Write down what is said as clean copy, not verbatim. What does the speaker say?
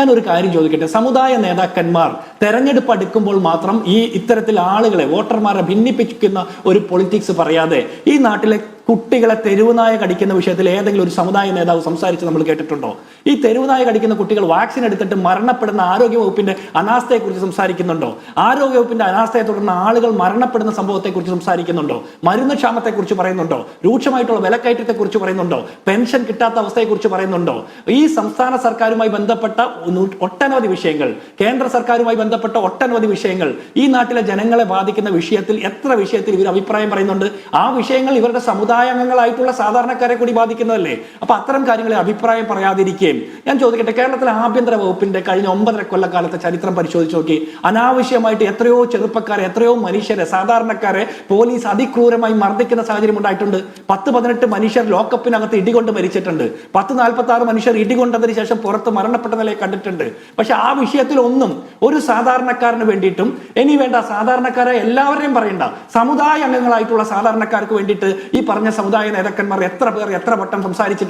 ഞാനൊരു കാര്യം ചോദിക്കട്ടെ, സമുദായ നേതാക്കന്മാർ തെരഞ്ഞെടുപ്പ് അടുക്കുമ്പോൾ മാത്രം ഇത്തരത്തിൽ ആളുകളെ വോട്ടർമാരെ ഭിന്നിപ്പിക്കുന്ന ഒരു പൊളിറ്റിക്സ് പറയാതെ ഈ നാട്ടിലെ കുട്ടികളെ തെരുവുനായ കടിക്കുന്ന വിഷയത്തിൽ ഏതെങ്കിലും ഒരു സമുദായ നേതാവ് സംസാരിച്ച് നമ്മൾ കേട്ടിട്ടുണ്ടോ? ഈ തെരുവുനായ കടിക്കുന്ന കുട്ടികൾ വാക്സിൻ എടുത്തിട്ട് മരണപ്പെടുന്ന ആരോഗ്യവകുപ്പിന്റെ അനാസ്ഥയെക്കുറിച്ച് സംസാരിക്കുന്നുണ്ടോ? ആരോഗ്യവകുപ്പിന്റെ അനാസ്ഥയെ തുടർന്ന് ആളുകൾ മരണപ്പെടുന്ന സംഭവത്തെക്കുറിച്ച് സംസാരിക്കുന്നുണ്ടോ? മരുന്ന് ക്ഷാമത്തെക്കുറിച്ച് പറയുന്നുണ്ടോ? രൂക്ഷമായിട്ടുള്ള വിലക്കയറ്റത്തെക്കുറിച്ച് പറയുന്നുണ്ടോ? പെൻഷൻ കിട്ടാത്ത അവസ്ഥയെക്കുറിച്ച് പറയുന്നുണ്ടോ? ഈ സംസ്ഥാന സർക്കാരുമായി ബന്ധപ്പെട്ട ഒട്ടനവധി വിഷയങ്ങൾ, കേന്ദ്ര സർക്കാരുമായി ബന്ധപ്പെട്ട ഒട്ടനവധി വിഷയങ്ങൾ, ഈ നാട്ടിലെ ജനങ്ങളെ ബാധിക്കുന്ന വിഷയത്തിൽ എത്ര വിഷയത്തിൽ ഇവർ അഭിപ്രായം പറയുന്നുണ്ട്? ആ വിഷയങ്ങൾ ഇവരുടെ സമുദായാംഗങ്ങളായിട്ടുള്ള സാധാരണക്കാരെ കൂടി ബാധിക്കുന്നതല്ലേ? അപ്പൊ അത്തരം കാര്യങ്ങളെ അഭിപ്രായം പറയാതിരിക്കുകയും, ഞാൻ ചോദിക്കട്ടെ, കേരളത്തിലെ ആഭ്യന്തര വകുപ്പിന്റെ കഴിഞ്ഞ 9.5 കൊല്ലക്കാലത്തെ ചരിത്രം പരിശോധിച്ച് നോക്കി. അനാവശ്യമായിട്ട് എത്രയോ ചെറുപ്പക്കാരെ, എത്രയോ മനുഷ്യരെ, സാധാരണക്കാരെ പോലീസ് അതിക്രൂരമായി മർദ്ദിക്കുന്ന സാഹചര്യം ഉണ്ടായിട്ടുണ്ട്. 10-18 മനുഷ്യർ ലോക്കപ്പിനകത്ത് ഇടികൊണ്ട് മരിച്ചിട്ടുണ്ട്. 10-46 മനുഷ്യർ ഇടികൊണ്ടതിന് ശേഷം പുറത്ത് മരണപ്പെട്ട നിലയെ കണ്ടിട്ടുണ്ട്. പക്ഷെ ആ വിഷയത്തിൽ ഒന്നും ഒരു സാധാരണക്കാരന് വേണ്ടിയിട്ടും, ഇനി വേണ്ട സാധാരണക്കാരെ എല്ലാവരെയും പറയണ്ട, സമുദായ അംഗങ്ങളായിട്ടുള്ള സാധാരണക്കാർക്ക് വേണ്ടിയിട്ട് ഈ പറഞ്ഞ സമുദായ നേതാക്കന്മാർ എത്ര പേർ എത്ര വട്ടം സംസാരിച്ചിട്ടുണ്ട്?